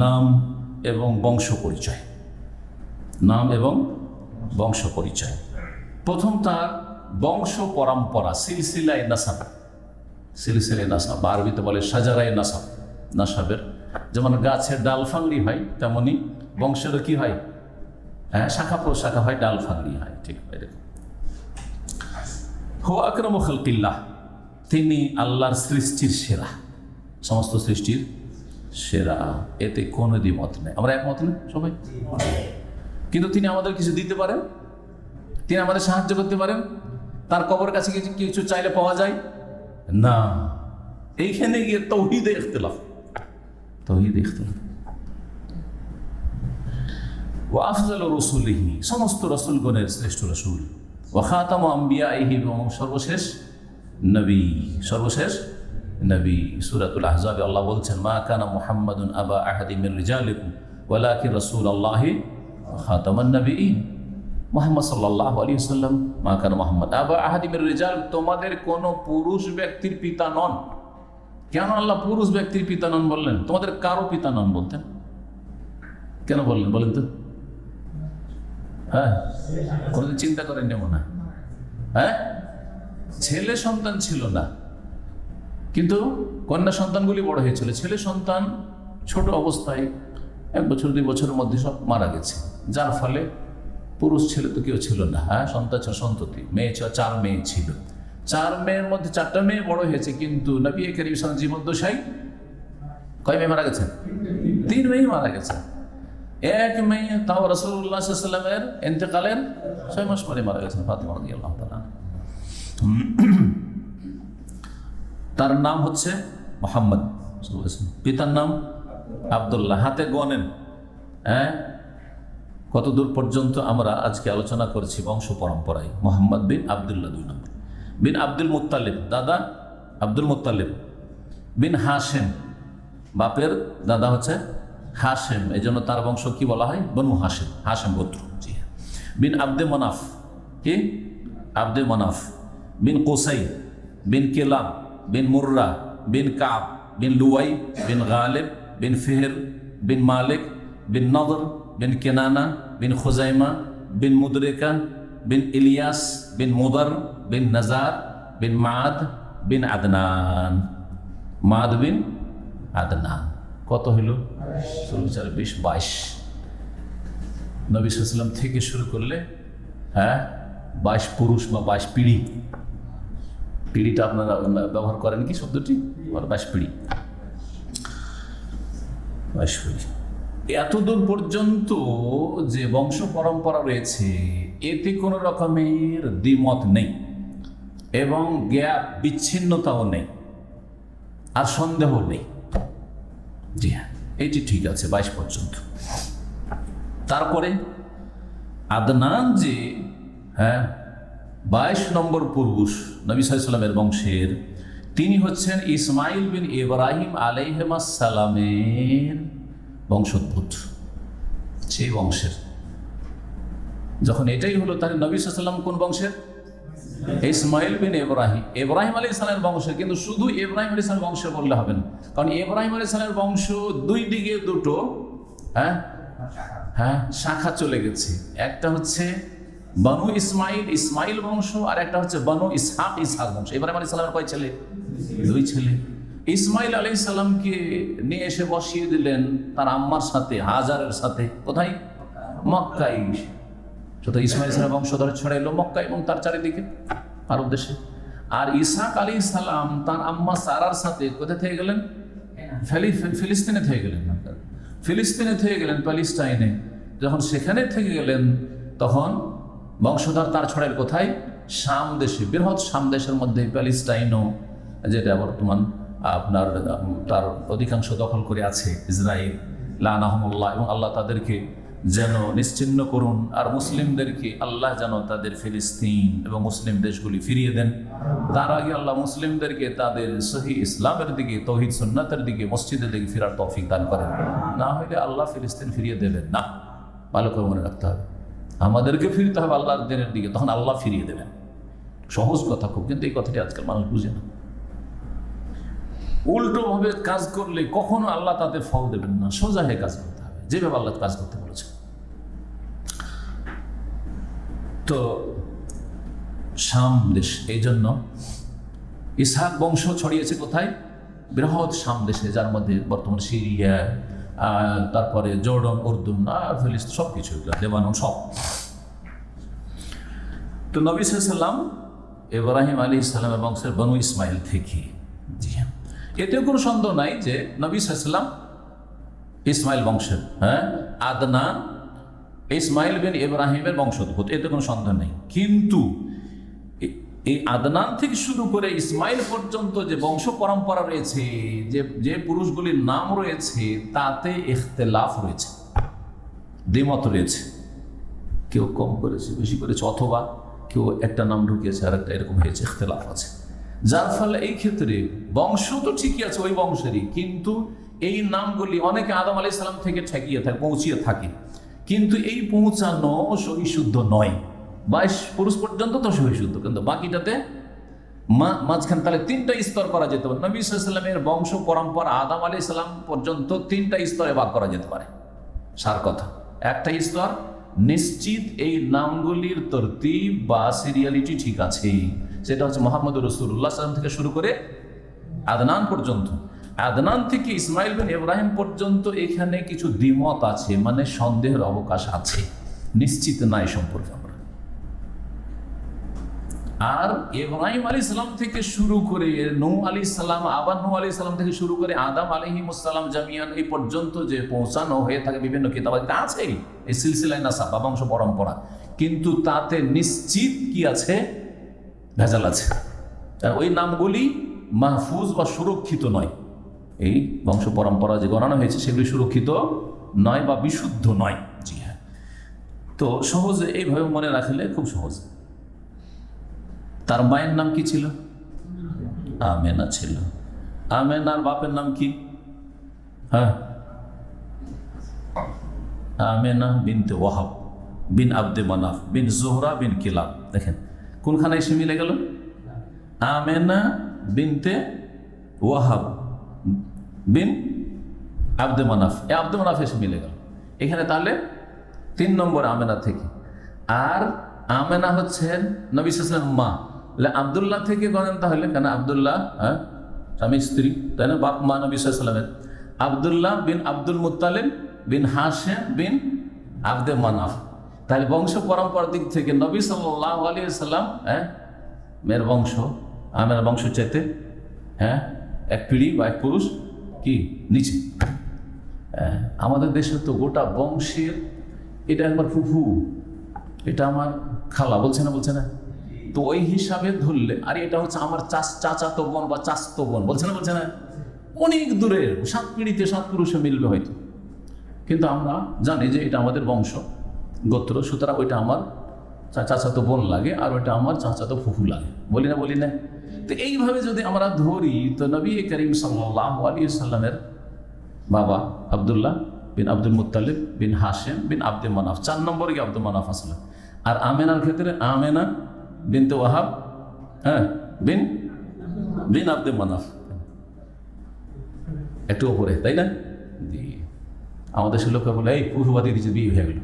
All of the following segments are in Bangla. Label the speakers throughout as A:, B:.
A: নাম এবং বংশ পরিচয়। নাম এবং বংশ পরিচয়। প্রথম তার বংশ পরম্পরা, সিলসিলায় নাসাব। সিলসিলায় নাসাব আরবিতে বলে সাজারায় নাসাব। নাসাবের যেমন গাছের ডাল ফাংড়ি হয়, তেমনি বংশেরও কি হয়? হ্যাঁ, শাখা প্রশাখা হয়, ডাল ফাংড়ি হয়। ঠিক এরকম। হো আকরামু খালকিল্লাহ, তিনি আল্লাহর সৃষ্টির সেরা, সমস্ত সৃষ্টির সেরা, এতে কোনো দ্বিমত নেই। আমরা একমত নেই সবাই। কিন্তু তিনি আমাদের কিছু দিতে পারেন, তিনি আমাদের সাহায্য করতে পারেন। তার কবরের কাছে কিছু চাইলে পাওয়া যায় না। এইখানে গিয়ে তাওহীদে ইখতিলাফ। তাওহীদে ইখতিলাফ। ওয়া আফজালু রাসূলিহি, সমস্ত রাসূলগণের শ্রেষ্ঠ রাসূল। ওয়া খাতামু আম্বিয়াইহি, এবং সর্বশেষ নবী, সর্বশেষ নবী। সূরাতুল আহজাবে আল্লাহ বলছেন, মা কানা মুহাম্মাদুন আবা আহাদিম মির রিজালিকুম ওয়ালাকিন রাসূলুল্লাহি ওয়া খাতামান নবিয়্যিন। মুহাম্মদ সাল্লাল্লাহু আলাইহি ওয়াসাল্লাম, মা কানা মুহাম্মাদ আবা আহাদিম মির রিজাল, তোমাদের কোন পুরুষ ব্যক্তির পিতা নন। কেন আল্লাহ পুরুষ ব্যক্তির পিতা নন বললেন? তোমাদের কারো পিতা নন বলতেন কেন বললেন বলেন তো? হ্যাঁ, কোনদিন চিন্তা করেন যেমন না। হ্যাঁ, ছেলে সন্তান ছিল না, কিন্তু কন্যা সন্তানগুলি বড় হয়েছিল। ছেলে সন্তান ছোট অবস্থায় 1 বছর 2 বছরের মধ্যে সব মারা গেছে, যার ফলে পুরুষ ছেলে তো কেউ ছিল না। হ্যাঁ, সন্ততি মেয়ে 4 মেয়ে ছিল। 4 মেয়ের মধ্যে 4টা মেয়ে বড় হয়েছে, কিন্তু নবী করিম সাল্লাল্লাহু আলাইহি ওয়াসাল্লাম জীবদ্দশায় কয় মেয়ে মারা গেছে? 3 মেয়ে মারা গেছে। এক মেয়ে তাও রাসূলুল্লাহ সাল্লাল্লাহু আলাইহি ওয়াসাল্লামের ইন্তেকালের 6 মাস পরে মারা গেছেন, ফাতিমা রাদিয়াল্লাহু তাআলা। তার নাম হচ্ছে মুহাম্মদ, পিতার নাম আব্দুল্লাহ। হাতে গনেন হ্যাঁ কত দূর পর্যন্ত আমরা আজকে আলোচনা করছি বংশ পরম্পরায়। মুহাম্মদ বিন আব্দুল্লাহ 2 নম্বর, বিন আব্দুল মুত্তালিব, দাদা আব্দুল মুত্তালিব, বিন হাশেম, বাপের দাদা হচ্ছে হাশেম, এই জন্য তার বংশ কি বলা হয়? বনু হাশেম, হাশেম গোত্র। জি হ্যাঁ। বিন আব্দে মনাফ, কি আব্দে মনাফ, বিন কোসাই, বিন কেলাম, বিন মুর্রা, বিন কাব, বিন লুয়াই, বিন গালিব, বিন ফিহর, বিন মালিক, বিন নদর, বিন কেনানা, বিন খুজাইমা, বিন মুদরিকা, বিন ইলিয়াস, বিন মুদার, বিন নাজার, বিন মাদ, বিন আদনান। মাদ বিন আদনান। কত হইল? 20 22। নবী সাল্লাল্লাহু আলাইহি ওয়াসাল্লাম থেকে শুরু করলে হ্যাঁ 22 পুরুষ বা 22 পিঢ়ি। পিঢ়িটা আপনারা ব্যবহার করেন কি শব্দটি? 22 পিঢ়ি, 22 পিঢ়ি। এতদূর পর্যন্ত যে বংশ পরম্পরা রয়েছে, এতে কোনো রকমের দ্বিমত নেই এবং গ্যাপ, বিচ্ছিন্নতাও নেই, আর সন্দেহ নেই। জি হ্যাঁ, এটি ঠিক আছে 22 পর্যন্ত। তারপরে আদনান যে হ্যাঁ 22 নম্বর পুরুষ নবী সাল্লাল্লাহু আলাইহি ওয়াসাল্লামের বংশের, তিনি হচ্ছেন ইসমাইল বিন ইব্রাহিম আলাইহিস সালামের বংশোদ্ভূত। সেই বংশের যখন এটাই হলো, তাহলে নবী সাল্লাল্লাহু আলাইহি ওয়াসাল্লাম কোন বংশের? ইসমাইল বিন ইব্রাহিম, ইব্রাহিম আলাইহিস সালামের বংশের। কিন্তু শুধু ইব্রাহিম আলাইহিস সালামের বংশ বললে হবে না, কারণ ইব্রাহিম আলাইহিস সালামের বংশ 2 দিকে 2টো হ্যাঁ হ্যাঁ শাখা চলে গেছে। একটা হচ্ছে বনু ইসমাইল, ইসমাইল বংশ, আর একটা হচ্ছে বনু ইসহাক, ইসহাক বংশ। ইব্রাহিম আলাইহিস সালামের কয় ছেলে? 2 ছেলে। ইসমাইল আলাইহিস সালামকে নিয়ে এসে বসিয়ে দিলেন তার আম্মার সাথে, হাজারের সাথে। কোথায়? মক্কায়। তো ইসমাইল সালামের বংশধর ছড়াইলো মক্কা এবং তার চারিদিকে আরব দেশে। আর ইসহাক আলাইহিস সালাম তার আম্মা সারার সাথে কোথায় থেকে গেলেন? ফিলিস্তিনে থেকে গেলেন। ফিলিস্তিনে থেকে গেলেন, প্যালেস্টাইনে। যখন সেখানে থেকে গেলেন, তখন বংশধর তার ছড়াইল কোথায়? শাম দেশে, বৃহৎ শাম দেশের মধ্যে প্যালেস্টাইনও, যেটা বর্তমান আপনার তার অধিকাংশ দখল করে আছে ইসরায়েল, লানাহুমুল্লাহ। এবং আল্লাহ তাদেরকে যেন নিশ্চিহ্ন করুন, আর মুসলিমদেরকে আল্লাহ যেন তাদের ফিলিস্তিন এবং মুসলিম দেশগুলি ফিরিয়ে দেন। তার আগে আল্লাহ মুসলিমদেরকে তাদের সহি ইসলামের দিকে, তৌহিদ সুন্নাতের দিকে, মসজিদের দিকে ফেরার তৌফিক দান করেন। না হলে আল্লাহ ফিলিস্তিন ফিরিয়ে দেবেন না। ভালো করে মনে রাখতে হবে, আমাদেরকে ফিরতে হবে আল্লাহর দিনের দিকে, তখন আল্লাহ ফিরিয়ে দেবেন। সহজ কথা খুব, কিন্তু এই কথাটি আজকাল মানুষ বুঝে না। উল্টোভাবে কাজ করলে কখনো আল্লাহ তাতে ফল দেবেন না। সোজা হয়ে কাজ করতে হবে, যেভাবে আল্লাহ কাজ করতে বলেছে। তো শাম দেশ, এই জন্য ইসহাক বংশ ছড়িয়েছে কোথায়? বৃহৎ শাম দেশে, যার মধ্যে বর্তমান সিরিয়া, তারপরে জর্ডন, উর্দুন, ফিলিস্তিন, সব কিছু, লেবানন, সব। তো নবী সাল্লাম ইব্রাহিম আলাইহিস সালামের বংশের বনু ইসমাইল থেকে। জি হ্যাঁ, এতেও কোনো সন্দেহ নাই যে নবী সাল্লাম ইসমাইল বংশের, আদনান ইসমাইল বিন ইব্রাহিমের বংশোদ্ভূত, এতে কোনো সন্দেহ নেই। কিন্তু এই আদনান থেকে শুরু করে ইসমাইল পর্যন্ত যে বংশ পরম্পরা রয়েছে, যে পুরুষগুলির নাম রয়েছে, তাতে ইখতিলাফ রয়েছে, দ্বিমত রয়েছে। কেউ কম করেছে, বেশি করেছে, অথবা কেউ একটা নাম ঢুকিয়েছে আর একটা, এরকম হয়েছে, ইখতিলাফ আছে। যার ফলে এই ক্ষেত্রে বংশ তো ঠিকই আছে ওই বংশেরই, কিন্তু এই নামগুলি অনেকে আদম আলাইহিস সালাম থেকে ঠেকিয়ে থাকে, পৌঁছিয়ে থাকে, কিন্তু এই পৌঁছানো সহিশুদ্ধ নয়। 22 পুরুষ পর্যন্ত তো সহিশুদ্ধ, কিন্তু বাকিটাতে মাঝখান তাহলে 3টা স্তর করা যেতে পারে। নবী সাল্লাল্লাহু আলাইহি ওয়াসাল্লামের বংশ পরম্পরা আদম আলাইহিস সালাম পর্যন্ত 3টা স্তরে ভাগ করা যেতে পারে। সার কথা, একটা স্তর নিশ্চিত এই নামগুলির তরতিব বা সিরিয়ালিটি ঠিক আছে, সেটা হচ্ছে মুহাম্মদুর রাসূলুল্লাহ সাল্লাল্লাহু আলাইহি ওয়াসাল্লাম থেকে শুরু করে আদনান পর্যন্ত। আদনান থেকে ইসমাইল বিন ইব্রাহিম পর্যন্ত এখানে কিছু দ্বিমত আছে, মানে সন্দেহের অবকাশ আছে, নিশ্চিত নাই সম্পর্কে আমরা। আর ইব্রাহিম আলাইহিস সালাম থেকে শুরু করে নূহ আলাইহিস সালাম, আবার নূহ আলাইহিস সালাম থেকে শুরু করে আদম আলাইহিস সালাম জামিয়ান এই পর্যন্ত যে পৌঁছানো হয়ে থাকে বিভিন্ন কিতাবে, আছে এই সিলসিলায়ে নাসাব বা বংশ পরম্পরা, কিন্তু তাতে নিশ্চিত কি আছে? ভেজাল আছে। ওই নামগুলি মাহফুজ বা সুরক্ষিত নয়। এই বংশ পরম্পরা যে গণনা হয়েছে সেগুলি সুরক্ষিত নয় বা বিশুদ্ধ নয়। জি হ্যাঁ, তো সহজে এইভাবে মনে রাখলে খুব সহজ। তার মায়ের নাম কি ছিল? আমেনা ছিল। আমেনার বাপের নাম কি? আমেনা বিনতে ওয়াহাব বিন আব্দে Manaf bin Zuhra bin Kilab. দেখেন কোনখানে এসে মিলে গেল? আমেনা বিনতে ওয়াহাব বিন আব্দে মানাফ, আব্দে মানাফ এসে মিলে গেল এখানে। তাহলে 3 নম্বর আমেনা থেকে। আর আমেনা হচ্ছেন নবী সাল্লাল্লাহু আলাইহি ওয়াসাল্লাম মা, আব্দুল্লাহ থেকে গণেন তাহলে, কেন আব্দুল্লাহ স্বামী স্ত্রী, তাই না? বাপ মা নবী সাল্লাল্লাহু আলাইহি ওয়াসাল্লামের। আব্দুল্লাহ বিন আব্দুল মুত্তালিব বিন হাশিম বিন আব্দে মানাফ। তাহলে বংশ পরম্পরার দিক থেকে নবী সাল্লাল্লাহু আলাইহি ওয়াসাল্লাম মেয়ের বংশ আমের বংশ চাইতে এক পিঁড়ি বা এক পুরুষ কি নিচে। আমাদের দেশে তো গোটা বংশের, এটা একবার ফুফু, এটা আমার খালা, বলছে না? তো ওই হিসাবে ধরলে, আর এটা হচ্ছে আমার চাচাতো বোন বা চাচতো বোন, বলছে না? অনেক দূরের, 7 পিঁড়িতে 7 পুরুষে মিলবে হয়তো, কিন্তু আমরা জানি যে এটা আমাদের বংশ গোত্র, সুতরাং ওইটা আমার চাচাতো বোন লাগে আর ওইটা আমার চাচাতো ফুফু লাগে, বলি না? তো এইভাবে যদি আমরা ধরি, তো নবী করিম সাল্লাল্লাহু আলাইহি ওয়াসাল্লামের বাবা আব্দুল্লাহ বিন আব্দুল মুত্তালিব বিন হাশিম বিন আব্দে মানাফ, 4 নম্বরে কি আব্দুল মানাফ আসলে। আর আমেনার ক্ষেত্রে আমেনা বিনতে ওয়াহাব বিন আব্দে মানাফ, একটু ওপরে, তাই না? আমাদের সে লোক বলে, এই ফুফুবাদি দিতে বিয়ে হয়ে গেল,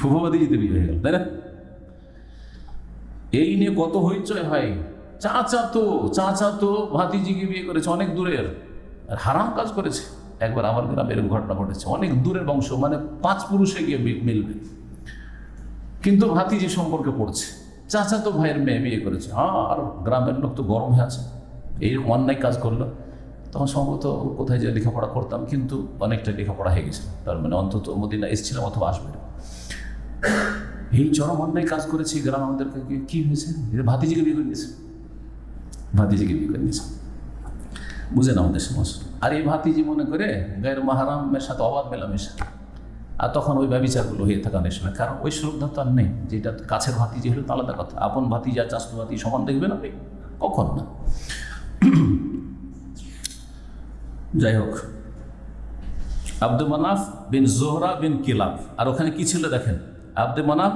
A: ফুফুবাদি দিতে বিয়ে হয়ে গেল, তাই না? এই নিয়ে কত হইচই হয়। চাচাতো ভাতিজিকে বিয়ে করেছে, অনেক দূরের, হারাম কাজ করেছে। একবার আমার গ্রামে এরকম ঘটনা ঘটেছে, অনেক দূরের বংশ, মানে 5 পুরুষে গিয়ে মিলবে, কিন্তু ভাতিজি সম্পর্কে পড়ছে, চাচাতো ভাইয়ের মেয়ে বিয়ে করেছে। আর গ্রামের লোক তো গরম হয়ে আছে, এইরকম অন্যায় কাজ করলো। তখন সম্ভবত কোথায় যে লেখাপড়া করতাম, কিন্তু অনেকটা লেখাপড়া হয়ে গেছে, তার মানে অন্তত মদিনা এসেছিলাম অথবা আসবে। এই চরম অন্যায় কাজ করেছে গ্রাম, আমাদেরকে কি হয়েছে? ভাতিজিকে বিয়ে করে নিয়েছে, বুঝেন আমাদের সমাজ। আর এই ভাতিজি মনে করে গায়ের মাহারামের সাথে অবাধ মেলামেশা, আর তখন ওই ব্যবিচারগুলো হয়ে থাকা অনেক সময়। কারণ ওই শ্রদ্ধা তো আর নেই, যেটা কাছের ভাতিজি হলো তো আলাদা কথা, আপন ভাতিজি আর চাচতো ভাতিজি সমান দেখবেন আপনি? কখন না। যাই হোক, Abdul Manaf bin Zuhra bin Kilab. আর ওখানে কি ছিল দেখেন, Abdul Manaf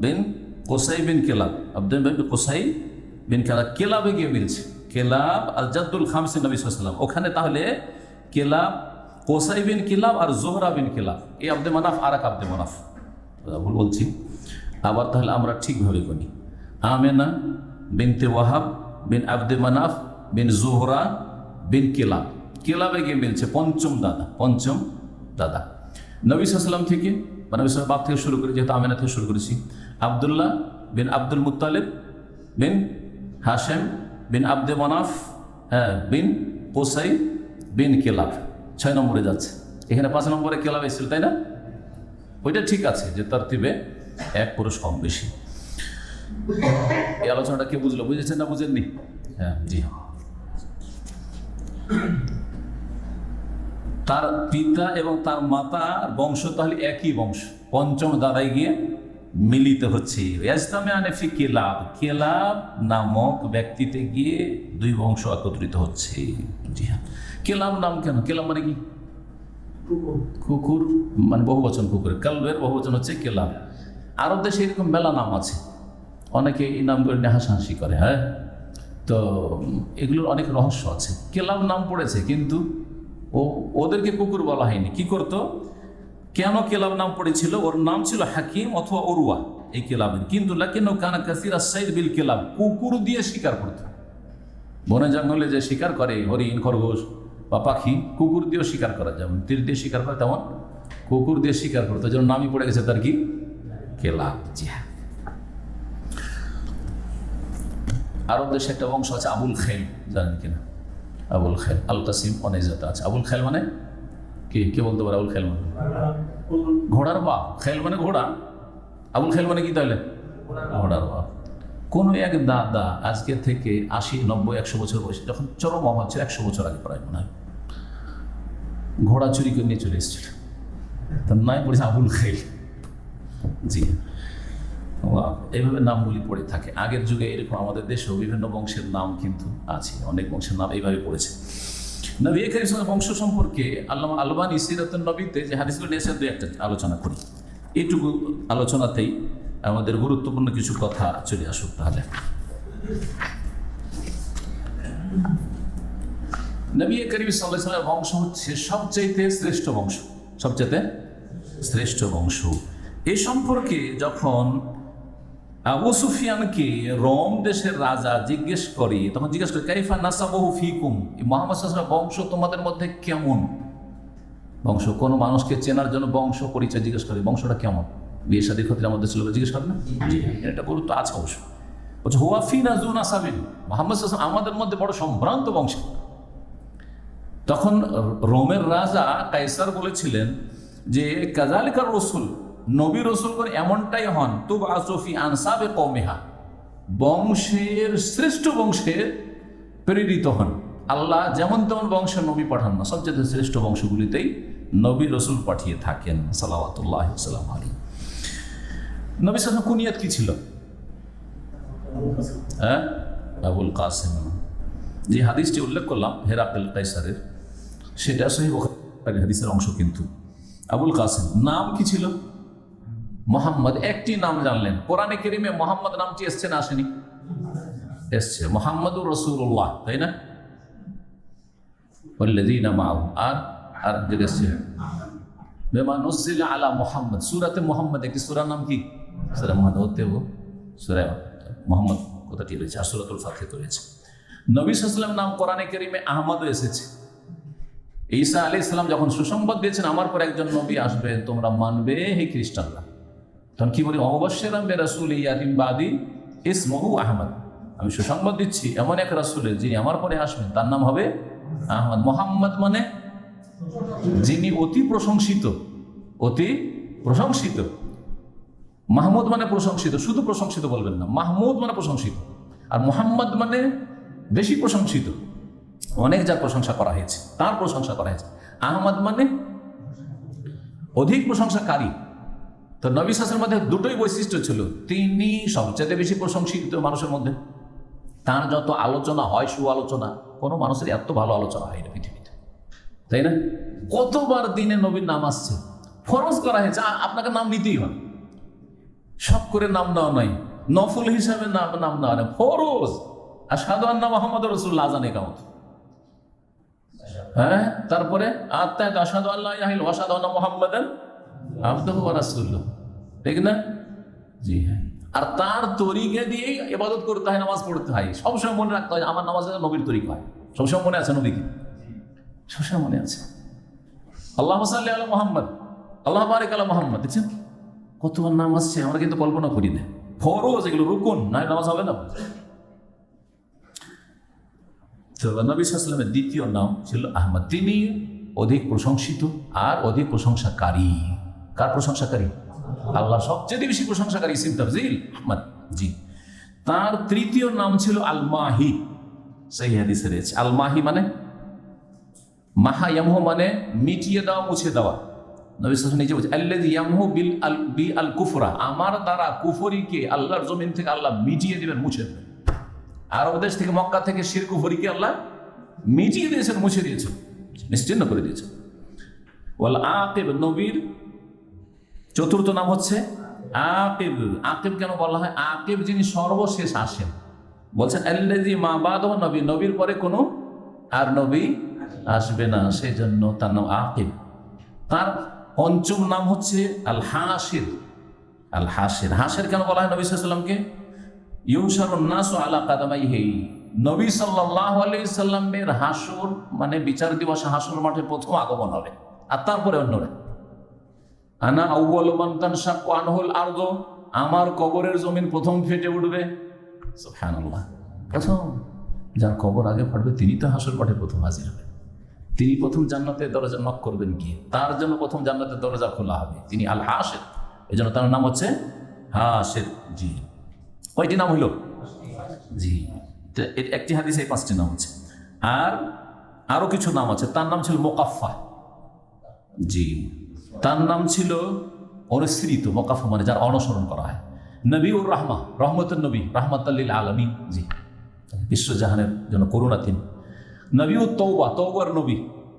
A: bin Qusai bin Kilab, Abdul Qusai bin Kilab, কিলাবে গিয়ে মিলছে। কেলাব আল জাদ্দুল খামসিন নবী সাল্লাল্লাহু আলাইহি ওয়াসাল্লাম, ওখানে তাহলে কেলাব কোসাই বিন কিলাব আর জোহরা বিন কিলাব, এই আব্দে মানাফ আর এক আব্দে মানাফ, ভুল বলছি। আবার তাহলে আমরা ঠিকভাবে গুনি, আমেনা বিনতে ওয়াহাব বিন আব্দে Manaf bin Zuhra bin Kilab, কিলাবে গিয়ে মিলছে পঞ্চম দাদা, পঞ্চম দাদা নবী সাল্লাল্লাহু আলাইহি ওয়াসাল্লাম থেকে, বা নবী সাল্লাল্লাহু আলাইহি ওয়াসাল্লাম বাপ থেকে শুরু করে, যেহেতু আমেনা থেকে শুরু করেছি, আবদুল্লাহ বিন আব্দুল মুত্তালিব বিন হাশেম বিন আব্দে Manaf bin Qusai bin Kilab, 6 নম্বরে যাচ্ছে। এখানে 5 নম্বরে কিলাব এসেছিল, তাই না? ওইটা ঠিক আছে যে তারতিবে এক পুরুষ কম বেশি। এই আলোচনাটা কে বুঝলো? বুঝেছেন না বুঝেননি? হ্যাঁ, জি। তার পিতা এবং তার মাতার বংশ তাহলে একই বংশ, পঞ্চম দাদায় গিয়ে মিলিত হচ্ছে। কেলাব, কেলাব নামক ব্যক্তিতে গিয়ে 2 বংশ একত্রিত হচ্ছে। জি হ্যাঁ। কেলাব নাম কেন? কেলাব মানে কি? কুকুর, মানে বহুবচন কুকুর। কালবের বহুবচন হচ্ছে কেলাব। আরব দেশে এরকম মেলা নাম আছে, অনেকে এই নামগুলো নিয়ে হাসাহাসি করে। হ্যাঁ, তো এগুলোর অনেক রহস্য আছে। কেলাব নাম পড়েছে কিন্তু ওদেরকে কুকুর বলা হয়নি। কি করতো? কেন কেলাব নাম পড়েছিল? ওর নাম ছিল হাকিম অথবা অরুয়া এই কেলাবের, কিন্তু লাকিন্নাহু কানা কাসীরা সাইদ বিল কেলাব, কুকুর দিয়ে শিকার করত। বনে জঙ্গলে যে শিকার করে হরিণ, খরগোশ বা পাখি, কুকুর দিয়েও শিকার করা, যেমন তীর দিয়ে শিকার করে তেমন কুকুর দিয়ে শিকার করতো, যেন নামই পড়ে গেছে তার কি? কেলাব। জি হ্যাঁ। আরব দেশে একটা বংশ আছে আবুল খেল, জানেন কিনা? আবুল খেল, আল কাসিম অনেক জাত আছে। আবুল খেল মানে কি? কে বলতে পারে আবুল খেল মানে? ঘোড়ার বাপ। খেল মানে ঘোড়া, আবুল খেল মানে কি তাহলে? ঘোড়ার বাপ। কোনো এক দাদা আজকে থেকে 80, 90, 100 বছর বয়সে, যখন চরম অভাব ছিল, 100 বছর আগে প্রায় মনে হয়, ঘোড়া চুরি করে নিয়ে চলে এসেছিল, তার নাম পড়েছে আবুল খেল। জি, এইভাবে নামগুলি পড়ে থাকে। আগের যুগে এরকম আমাদের দেশেও বিভিন্ন বংশের নাম কিন্তু আছে, অনেক বংশের নাম এইভাবে পড়েছে। নবী করিম সাল্লাল্লাহু আলাইহি ওয়াসাল্লাম বংশ সম্পর্কে আল্লামা আলবানী সিরাতুন নবীতে যে হাদিসগুলো নিয়েছেন, 2-1টা আলোচনা করি। এইটুকু আলোচনাতেই আমাদের গুরুত্বপূর্ণ কিছু কথা চলে আসুক। তাহলে নবী করিম সাল্লাল্লাহু আলাইহি ওয়াসাল্লামের বংশ হচ্ছে সবচাইতে শ্রেষ্ঠ বংশ, সবচাইতে শ্রেষ্ঠ বংশ। এই সম্পর্কে যখন আবু সুফিয়ানকে রোম দেশের রাজা জিজ্ঞেস করে, তখন জিজ্ঞেস করে কাইফা নাসাবহু ফিকুম, মুহাম্মদ সাল্লাল্লাহু আলাইহি ওয়াসাল্লাম বংশ তোমাদের মধ্যে কেমন? বংশ, কোনো মানুষকে চেনার জন্য বংশ পরিচয় জিজ্ঞেস করে, বংশটা কেমন? বিয়ে শাদীর ক্ষেত্রে আমাদের ছিল জিজ্ঞেস করে না? এটা গুরুত্ব আছে অবশ্য। বলছে হুয়া ফিনা যু নাসাবিন, মুহাম্মদ সাল্লাল্লাহু আলাইহি ওয়াসাল্লাম আমাদের মধ্যে বড় সম্ভ্রান্ত বংশ। তখন রোমের রাজা কাইসার বলেছিলেন যে কাযালিকার রাসূল, নবী রসুলগণ এমনটাই হন, তুব আসফি আনসাবে কওমিহা, বংশের শ্রেষ্ঠ বংশে প্রেরিত হন। আল্লাহ যেমন তেমন বংশের নবী পাঠান না, সবচেয়ে শ্রেষ্ঠ বংশগুলিতেই নবী রসুল পাঠিয়ে থাকেন সাল্লাল্লাহু সাল্লাম আলাইহি। নবী সাল্লাল্লাহু কুনিয়াত কি ছিল? হ্যাঁ, আবুল কাসেম। যে হাদিসটি উল্লেখ করলাম হেরাকেল কাইসারের, সেটা সহিহ বুখারীর হাদিসের অংশ। কিন্তু আবুল কাসেম নাম কি ছিল? মোহাম্মদ। একটি নাম জানলেন, কোরআনে কারীমে মোহাম্মদ নামটি এসছে না আসেনি? এসছে, মোহাম্মদুর রাসূলুল্লাহ, তাই না? ওয়াল্লাযীনা মাআহু, আর যেটা এসছে বিমা নুযিলা আলা মুহাম্মদ, সূরাতে মুহাম্মদ। একটি সূরার নাম কি? সূরা মুহাম্মদ। হতেও সূরা মুহাম্মদ কথাটি রয়েছে, আর সূরাতুল ফাতিহা রয়েছে। নবী সাল্লাল্লাহু আলাইহি ওয়াসাল্লাম নাম কোরআনে কারীমে আহমদও এসেছে। ঈসা আলাইহিস সালাম যখন সুসংবাদ দিয়েছেন আমার পর একজন নবী আসবে, তোমরা মানবে হে খ্রিস্টানরা, তখন কি বলি? মুবাশশিরান বিরাসূলিন ইয়াতি মিন বাদি ইসমুহু আহমদ, আমি সুসংবাদ দিচ্ছি এমন এক রাসূলের যিনি আমার পরে আসবেন, তার নাম হবে আহমদ। মুহাম্মদ মানে যিনি অতি প্রশংসিত, অতি প্রশংসিত। মাহমুদ মানে প্রশংসিত, শুধু প্রশংসিত বলবেন না, মাহমুদ মানে প্রশংসিত। আর মুহাম্মদ মানে বেশি প্রশংসিত, অনেক যার প্রশংসা করা হয়েছে, তার প্রশংসা করা হয়েছে। আহমদ মানে অধিক প্রশংসাকারী। তো নবী সাল্লাল্লাহু আলাইহি ওয়াসাল্লামের মধ্যে দুটোই বৈশিষ্ট্য ছিল, তিনি সবচেয়ে বেশি প্রশংসিত মানুষের মধ্যে। তার যত আলোচনা হয়, সুআলোচনা, কোনো মানুষের এত ভালো আলোচনা হয় না পৃথিবীতে, তাই না? কতবার দিনে নবীর নাম আসছে, ফরজ করা হয়েছে আপনাকে নাম নিতেই হয়, সব করে নাম নেওয়া নয়, নফল হিসাবে নাম নেওয়া নয়, ফরজ। আশহাদু আন্না মুহাম্মাদুর রাসূলুল্লাহ, আযান ইকামত। হ্যাঁ, তারপরে আত্তাহিয়াত, আশহাদু আল্লা ইলাহা ইল্লাল্লাহ ওয়া আশহাদু আন্না মুহাম্মাদান আবদুহু ওয়া রাসূলুহু, ঠিক না? জি হ্যাঁ। আর তার তরিকা দিয়ে ইবাদত করতে হয়, নামাজ পড়তে হয়। সবসময় মনে রাখতে হয় আমার নামাজ নবীর তরিকা হয়। সবসময় মনে আছে নবী কি? সবসময় মনে আছে। আল্লাহুম্মা সাল্লি আলা মুহাম্মদ, আল্লাহ বারিক আলা মুহাম্মদ। দেখছেন কতবার নাম আসছে, আমরা কিন্তু কল্পনা করি না। ফরজ, এগুলো রুকুন, না নামাজ হবে না। নবী সাল্লাল্লাহু আলাইহি ওয়াসাল্লামের দ্বিতীয় নাম ছিল আহমদ। তিনি অধিক প্রশংসিত আর অধিক প্রশংসাকারী। কার প্রশংসাকারী? আল্লাহ সবচেয়ে বেশি প্রশংসাকারী, ইসিম তাফজিল আহমদ। জি। তার তৃতীয় নাম ছিল আল মাহি। সেই হাদিসে রয়েছে আল মাহি মানে মাহা ইয়ামহু মানে মিটিয়ে দেওয়া, মুছে দেওয়া। নবী সাল্লাল্লাহু আলাইহি ওয়াসাল্লাম নিজে বলছেন আল্লাযী ইয়ামহু বিল আল কুফরা, আমার দ্বারা কুফরিকে আল্লাহর জমিন থেকে আল্লাহ মিটিয়ে দিবেন, মুছে দেবেন। আরব দেশ থেকে, মক্কা থেকে শিরক কুফরিকে আল্লাহ মিটিয়ে দিয়েছেন, মুছে দিয়েছেন, নিশ্চিহ্ন করে দিয়েছেন। ওয়াল আকিব, নবীর চতুর্থ নাম হচ্ছে আকিব। আকিব কেন বলা হয়? আকিব যিনি সর্বশেষ আসেন। বলছেন আল্লাযী মা বাদাহু নবী, নবীর পরে কোনো আর নবী আসবে না, সেই জন্য তার নাম আকিব। তার পঞ্চম নাম হচ্ছে আল হাসির। আল হাসির, হাসির কেন বলা হয় নবী সাল্লাল্লাহু আলাইহি ওয়াসাল্লামকে? ইউশারুন নাসু আলা কাদামাইহি, নবী সাল্লাল্লাহু আলাইহি ওয়াসাল্লামের হাসর মানে বিচার দিবসে হাসর মাঠে প্রথম আগমন হবে, আর তারপরে অন্যরা। আনা আউয়ালু মান তানশাক্কু আনহুল আরদু, আমার কবরের জমিন প্রথম ফেটে উঠবে। সুবহানাল্লাহ, প্রথম যার কবর আগে ফাটবে তিনি তো হাসর মাঠে প্রথম হাজির হবে। তিনি প্রথম জান্নাতের দরজা নক করবেন গিয়ে, তার জন্য প্রথম জান্নাতের দরজা খোলা হবে। তিনি আল হাসির, এই জন্য তার নাম হচ্ছে হাসির। জি, কয়টি নাম হইল? জি, একটি হাদিসে এই 5টি নাম আছে। আর আরো কিছু নাম আছে। তার নাম ছিল মুকাফফা। জি, তার নাম ছিল অনুসৃত। মুকাফফা মানে যার অনুসরণ করা হয়। নবীউর রাহমা, রহমতুন নবী, রাহমাতাল লিল আলামিন। জি, বিশ্বজাহানের জন্য করুণা তিনি। নবীউত তওবা, তওবার নবী,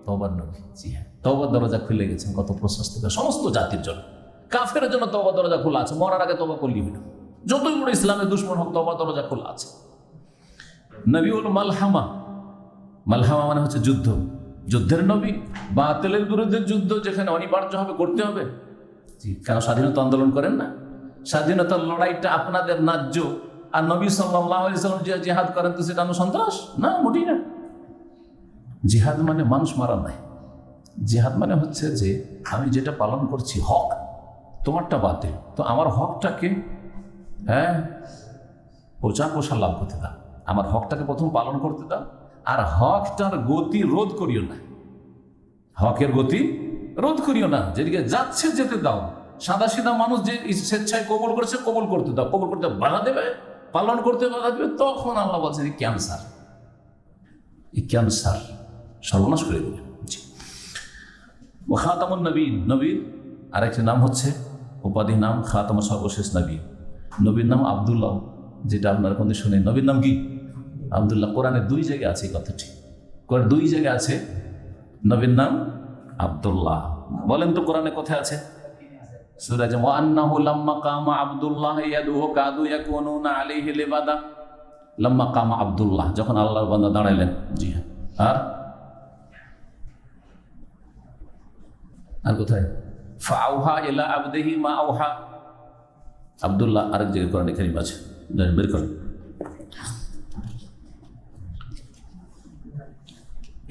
A: তওবার নবী। জি হ্যাঁ, তওবার দরজা খুলে গেছেন কত প্রশস্ত সমস্ত জাতির জন্য। কাফেরের জন্য তওবার দরজা খোলা আছে, মরার আগে তওবা করলেই হলো। যতই বড় ইসলামের দুশমন হোক, তওবার দরজা খোলা আছে। নবীউল মালহামা, মালহামা মানে হচ্ছে যুদ্ধ, যুদ্ধের নবী। বাতিলের বিরুদ্ধে যুদ্ধ যেখানে অনিবার্য হবে, করতে হবে। জি, কেন স্বাধীনতা আন্দোলন করেন না? স্বাধীনতার লড়াইটা আপনাদের ন্যায্য। আর নবী সাল্লাল্লাহু আলাইহি ওয়াসাল্লাম যে জিহাদ করেন তো সেটা সন্ত্রাস না, মোটেই না। জিহাদ মানে মানুষ মারা নাই। জিহাদ মানে হচ্ছে যে আমি যেটা পালন করছি হক, তোমারটা বাতিল, তো আমার হকটাকে প্রচার লাভ করতে দাও, আমার হকটাকে প্রথম পালন করতে দাও। আর হকটার গতি রোধ করিও না, হকের গতি রোধ করিও না, যেদিকে যাচ্ছে যেতে দাও। সাদা সিধা মানুষ যে স্বেচ্ছায় কবুল করেছে, কবুল করতে দাও। কবুল করতে বাধা দেবে, পালন করতে বাধা দেবে, তখন আল্লাহ বলছেন এই ক্যান্সার, এই ক্যান্সার সর্বনাশ করে দেবে। ও খাতামুন নবীন, নবীর আরেকটি নাম হচ্ছে উপাধি নাম খাতামুন, সর্বশেষ নবী। নবীর নাম আব্দুল্লাহ, যেটা আপনারা কোনদিন শুনেন। নবীর নাম কি? আব্দুল্লাহ। কোরআনে 2 জায়গায় আছে এই কথাটি, কোরআনে 2 জায়গায় আছে নবীর নাম আব্দুল্লাহ। বলেন তো কোরআনে কোথায় আছে? সূরা ওয়া আন্নাহু লাম্মা কামা আব্দুল্লাহ ইয়াদুহু কাদু ইয়াকুনুনা আলাইহি লিবাদা। লাম্মা কামা আব্দুল্লাহ, যখন আল্লাহর বান্দা দাঁড়াইলেন। জি হ্যাঁ। আর কোথায়? ফাআউহা ইলা আবদিহি মা আওহা। আব্দুল্লাহ আরেক জায়গায় কোরআনে কারীম আছে, বের করেন।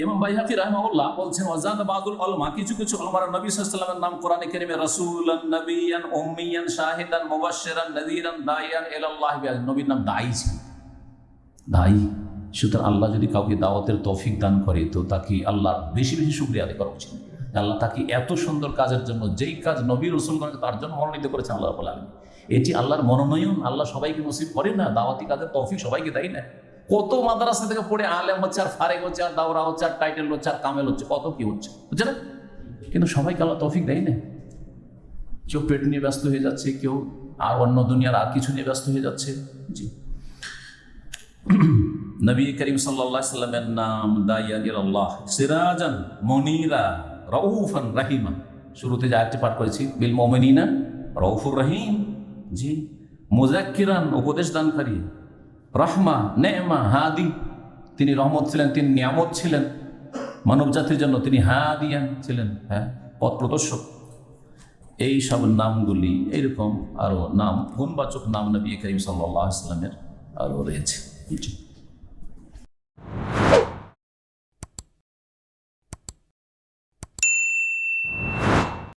A: ইমাম বাইহাকি রাহিমাহুল্লাহ বলছেন ওয়াজাদ বাদুল উলামা, কিছু কিছু উলামারা নবী সাল্লাল্লাহু আলাইহি ওয়াসাল্লামের নাম কোরআনে কারীমে রাসূলান, নবিয়ান, উম্মিয়ান, শাহিদান, মুবাশশিরান, নাযীরান, দাইয়ান ইলাল্লাহ, নবীর নাম দায়ী ছিল, দায়ী। সুতরাং আল্লাহ যদি কাউকে দাওয়াতের তৌফিক দান করে তো তাকে আল্লাহর বেশি বেশি শুকরিয়া আদায় করা উচিত। আল্লাহ তাকে এত সুন্দর কাজের জন্য, যেই কাজ নবী রাসূলগণকে তার জন্য মনোনীত করেছেন আল্লাহ রাব্বুল আলামিন, এটি আল্লাহর মনোনয়ন। আল্লাহ সবাইকে নসিব করে না, দাওয়াতি কাজের তৌফিক সবাইকে দেয় না। কত মাদ্রাসা থেকে পড়ে আলেম হচ্ছে, আর ফারেক হচ্ছে, আর দাওরা হচ্ছে, আর টাইটেল হচ্ছে, আর কামেল হচ্ছে, কত কি হচ্ছে, বুঝছে না? কিন্তু সবাইকে আল্লাহ তৌফিক দেয় না। কেউ পেট নিয়ে ব্যস্ত হয়ে যাচ্ছে, কেউ আর অন্য দুনিয়ার আর কিছু নিয়ে ব্যস্ত হয়ে যাচ্ছে। জি, নবী করিম সাল্লাল্লাহু আলাইহি ওয়াসাল্লামের নাম দাইয়ান ইলাল্লাহ, সিরাজান মুনীরা, রাউফান রাহিমা। শুরুতে যে আয়াতটি পাঠ করেছি, বিল মুমিনিনা রাউফুর রহিম। জি, মুযাক্কিরান, উপদেশ দানকারী, রাহমা, নেমা, হাদি, তিনি রহমত ছিলেন, তিনি নিয়ামত ছিলেন মানব জাতির জন্য, তিনি হাদিয়ান ছিলেন, হ্যাঁ, পথ প্রদর্শক। এই সব নামগুলি, এইরকম আরো নাম, গুণবাচক নাম নবী করিম সাল্লাল্লাহু আলাইহি ওয়াসাল্লামের আরো রয়েছে।